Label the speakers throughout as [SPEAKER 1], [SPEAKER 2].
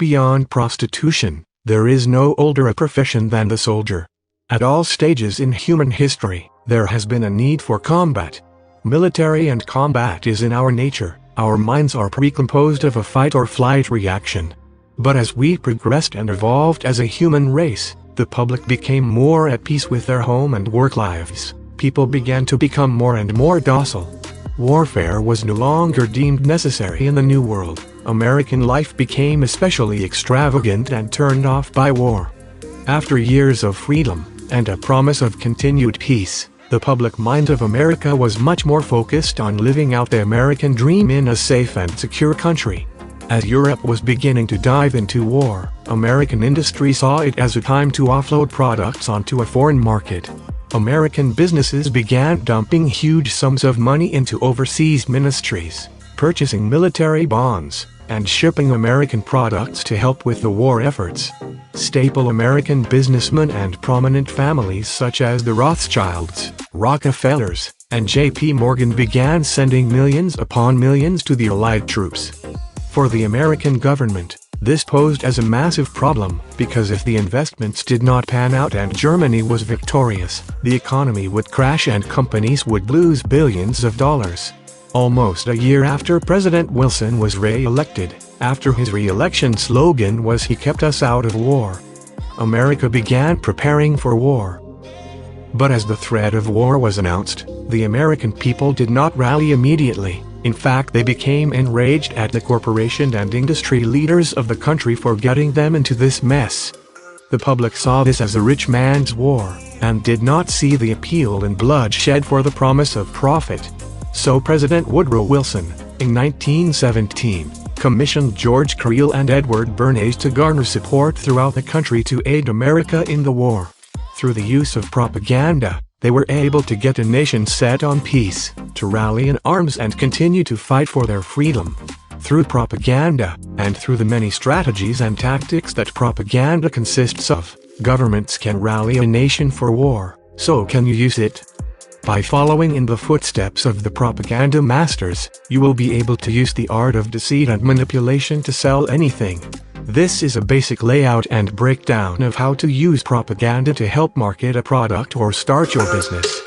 [SPEAKER 1] Beyond prostitution, there is no older a profession than the soldier. At all stages in human history, there has been a need for combat. Military and combat is in our nature. Our minds are precomposed of a fight-or-flight reaction. But as we progressed and evolved as a human race, the public became more at peace with their home and work lives. People began to become more and more docile. Warfare was no longer deemed necessary in the New World. American life became especially extravagant and turned off by war. After years of freedom, and a promise of continued peace, the public mind of America was much more focused on living out the American dream in a safe and secure country. As Europe was beginning to dive into war, American industry saw it as a time to offload products onto a foreign market. American businesses began dumping huge sums of money into overseas ministries, purchasing military bonds, and shipping American products to help with the war efforts. Staple American businessmen and prominent families such as the Rothschilds, Rockefellers, and J.P. Morgan began sending millions upon millions to the Allied troops. For the American government, this posed as a massive problem, because if the investments did not pan out and Germany was victorious, the economy would crash and companies would lose billions of dollars. Almost a year after President Wilson was re-elected, after his re-election slogan was "He kept us out of war," America began preparing for war. But as the threat of war was announced, the American people did not rally immediately. In fact, they became enraged at the corporation and industry leaders of the country for getting them into this mess. The public saw this as a rich man's war, and did not see the appeal in bloodshed for the promise of profit. So President Woodrow Wilson, in 1917, commissioned George Creel and Edward Bernays to garner support throughout the country to aid America in the war. Through the use of propaganda, they were able to get a nation set on peace, to rally in arms and continue to fight for their freedom. Through propaganda, and through the many strategies and tactics that propaganda consists of, governments can rally a nation for war. So can you use it? By following in the footsteps of the propaganda masters, you will be able to use the art of deceit and manipulation to sell anything. This is a basic layout and breakdown of how to use propaganda to help market a product or start your business.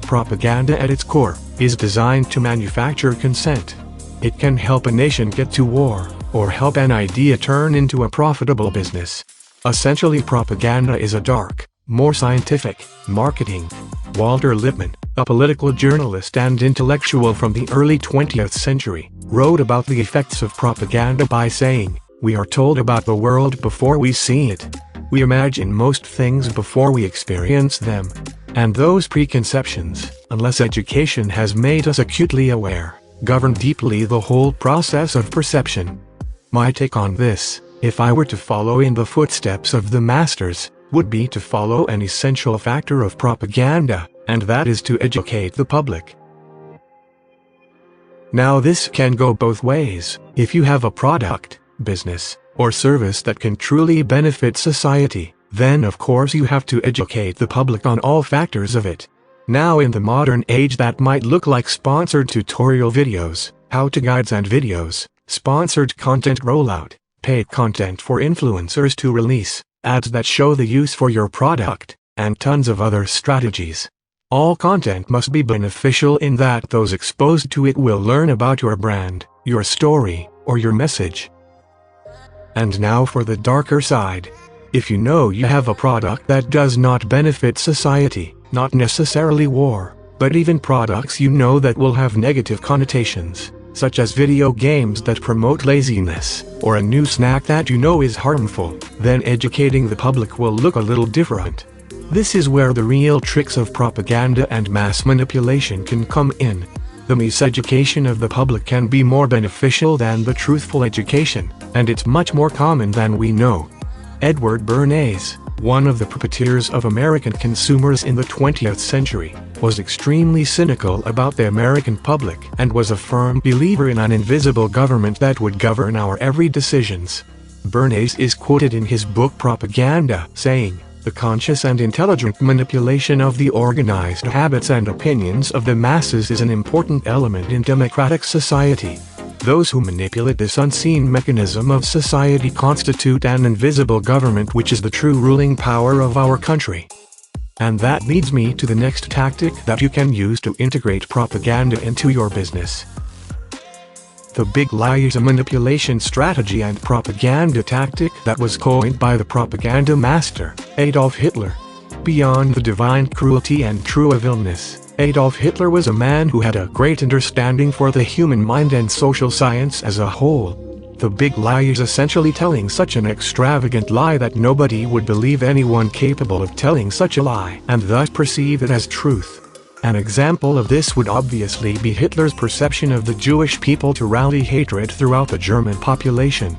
[SPEAKER 1] Propaganda at its core is designed to manufacture consent. It can help a nation get to war, or help an idea turn into a profitable business. Essentially, propaganda is a dark, more scientific marketing. Walter Lippmann, a political journalist and intellectual from the early 20th century, wrote about the effects of propaganda by saying, "We are told about the world before we see it. We imagine most things before we experience them. And those preconceptions, unless education has made us acutely aware, govern deeply the whole process of perception." My take on this, if I were to follow in the footsteps of the masters, would be to follow an essential factor of propaganda, and that is to educate the public. Now this can go both ways. If you have a product, business, or service that can truly benefit society, then of course you have to educate the public on all factors of it. Now in the modern age that might look like sponsored tutorial videos, how-to guides and videos, sponsored content rollout, paid content for influencers to release, ads that show the use for your product, and tons of other strategies. All content must be beneficial in that those exposed to it will learn about your brand, your story, or your message. And now for the darker side. If you know you have a product that does not benefit society, not necessarily war, but even products you know that will have negative connotations, such as video games that promote laziness, or a new snack that you know is harmful, then educating the public will look a little different. This is where the real tricks of propaganda and mass manipulation can come in. The miseducation of the public can be more beneficial than the truthful education, and it's much more common than we know. Edward Bernays, one of the puppeteers of American consumers in the 20th century, was extremely cynical about the American public and was a firm believer in an invisible government that would govern our every decisions. Bernays is quoted in his book Propaganda, saying, The conscious and intelligent manipulation of the organized habits and opinions of the masses is an important element in democratic society. Those who manipulate this unseen mechanism of society constitute an invisible government, which is the true ruling power of our country. And that leads me to the next tactic that you can use to integrate propaganda into your business. The big lie is a manipulation strategy and propaganda tactic that was coined by the propaganda master, Adolf Hitler. Beyond the divine cruelty and true evilness, Adolf Hitler was a man who had a great understanding for the human mind and social science as a whole. The big lie is essentially telling such an extravagant lie that nobody would believe anyone capable of telling such a lie and thus perceive it as truth. An example of this would obviously be Hitler's perception of the Jewish people to rally hatred throughout the German population.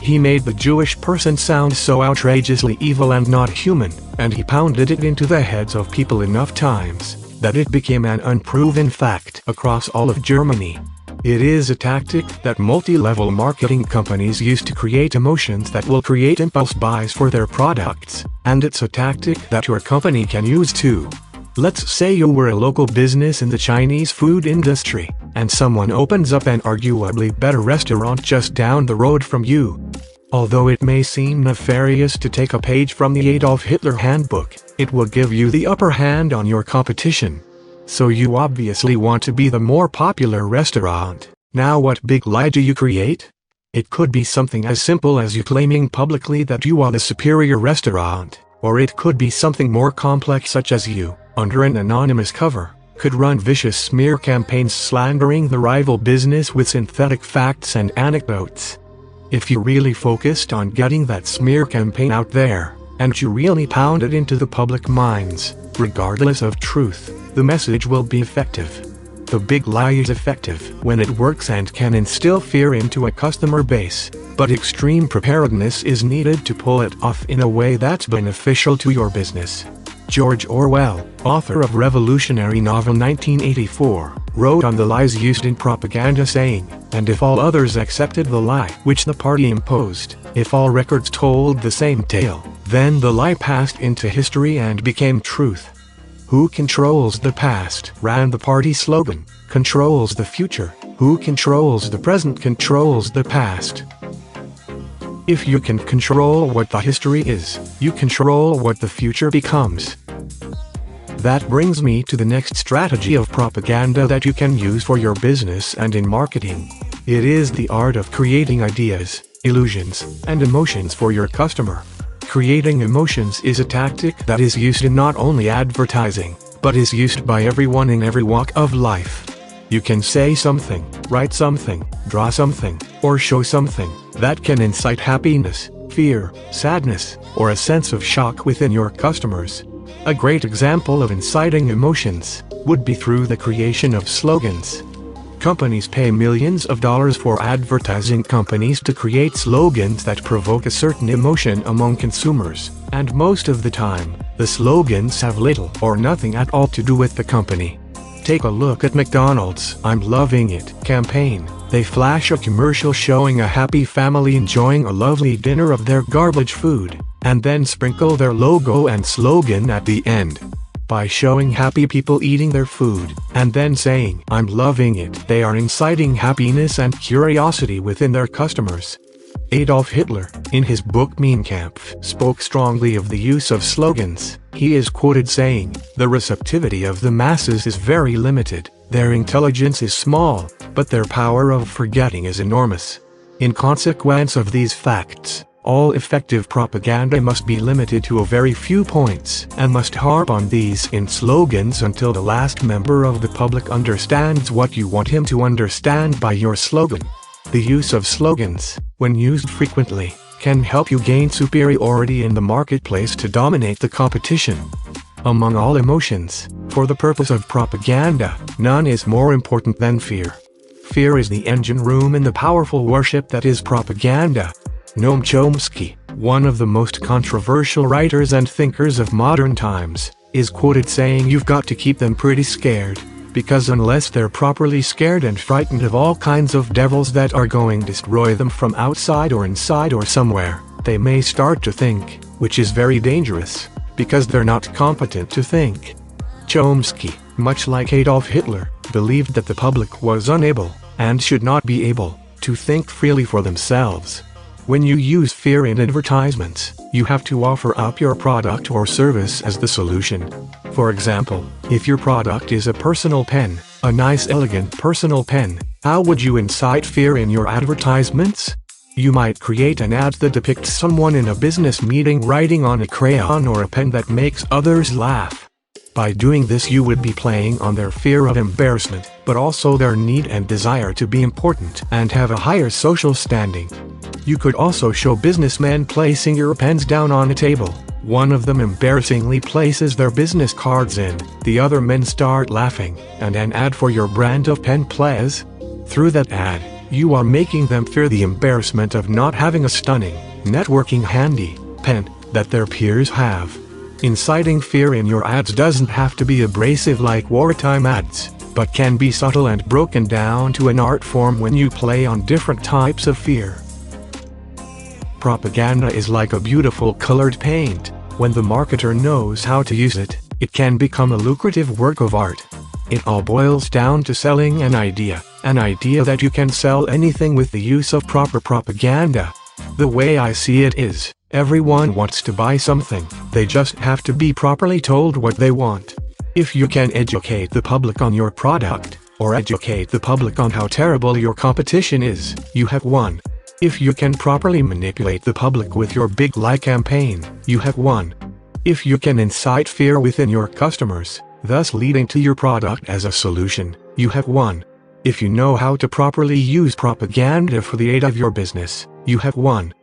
[SPEAKER 1] He made the Jewish person sound so outrageously evil and not human, and he pounded it into the heads of people enough times that it became an unproven fact across all of Germany. It is a tactic that multi-level marketing companies use to create emotions that will create impulse buys for their products, and it's a tactic that your company can use too. Let's say you were a local business in the Chinese food industry, and someone opens up an arguably better restaurant just down the road from you. Although it may seem nefarious to take a page from the Adolf Hitler handbook, it will give you the upper hand on your competition. So you obviously want to be the more popular restaurant. Now what big lie do you create? It could be something as simple as you claiming publicly that you are the superior restaurant, or it could be something more complex such as you, under an anonymous cover, could run vicious smear campaigns slandering the rival business with synthetic facts and anecdotes. If you really focused on getting that smear campaign out there, and you really pound it into the public minds, regardless of truth, the message will be effective. The big lie is effective when it works and can instill fear into a customer base, but extreme preparedness is needed to pull it off in a way that's beneficial to your business. George Orwell, author of revolutionary novel 1984, wrote on the lies used in propaganda saying, "And if all others accepted the lie which the party imposed, if all records told the same tale, then the lie passed into history and became truth." Who controls the past, ran the party slogan, controls the future. Who controls the present controls the past. If you can control what the history is, you control what the future becomes. That brings me to the next strategy of propaganda that you can use for your business and in marketing. It is the art of creating ideas, illusions, and emotions for your customer. Creating emotions is a tactic that is used in not only advertising, but is used by everyone in every walk of life. You can say something, write something, draw something, or show something that can incite happiness, fear, sadness, or a sense of shock within your customers. A great example of inciting emotions would be through the creation of slogans. Companies pay millions of dollars for advertising companies to create slogans that provoke a certain emotion among consumers, and most of the time, the slogans have little or nothing at all to do with the company. Take a look at McDonald's "I'm loving it" campaign. They flash a commercial showing a happy family enjoying a lovely dinner of their garbage food, and then sprinkle their logo and slogan at the end. By showing happy people eating their food, and then saying "I'm loving it," they are inciting happiness and curiosity within their customers. Adolf Hitler, in his book Mein Kampf, spoke strongly of the use of slogans. He is quoted saying, "The receptivity of the masses is very limited, their intelligence is small, but their power of forgetting is enormous." In consequence of these facts, all effective propaganda must be limited to a very few points and must harp on these in slogans until the last member of the public understands what you want him to understand by your slogan. The use of slogans, when used frequently, can help you gain superiority in the marketplace to dominate the competition. Among all emotions, for the purpose of propaganda, none is more important than fear. Fear is the engine room in the powerful warship that is propaganda. Noam Chomsky, one of the most controversial writers and thinkers of modern times, is quoted saying you've got to keep them pretty scared, because unless they're properly scared and frightened of all kinds of devils that are going to destroy them from outside or inside or somewhere, they may start to think, which is very dangerous. because they're not competent to think. Chomsky, much like Adolf Hitler, believed that the public was unable, and should not be able, to think freely for themselves. When you use fear in advertisements, you have to offer up your product or service as the solution. For example, if your product is a personal pen, a nice elegant personal pen, how would you incite fear in your advertisements? You might create an ad that depicts someone in a business meeting writing on a crayon or a pen that makes others laugh. By doing this, you would be playing on their fear of embarrassment, but also their need and desire to be important and have a higher social standing. You could also show businessmen placing your pens down on a table. One of them embarrassingly places their business cards in, the other men start laughing, and an ad for your brand of pen plays. Through that ad, you are making them fear the embarrassment of not having a stunning, networking handy pen that their peers have. Inciting fear in your ads doesn't have to be abrasive like wartime ads, but can be subtle and broken down to an art form when you play on different types of fear. Propaganda is like a beautiful colored paint. When the marketer knows how to use it, it can become a lucrative work of art. It all boils down to selling an idea that you can sell anything with the use of proper propaganda. The way I see it is, everyone wants to buy something, they just have to be properly told what they want. If you can educate the public on your product, or educate the public on how terrible your competition is, you have won. If you can properly manipulate the public with your big lie campaign, you have won. If you can incite fear within your customers, thus leading to your product as a solution, you have won. If you know how to properly use propaganda for the aid of your business, you have won.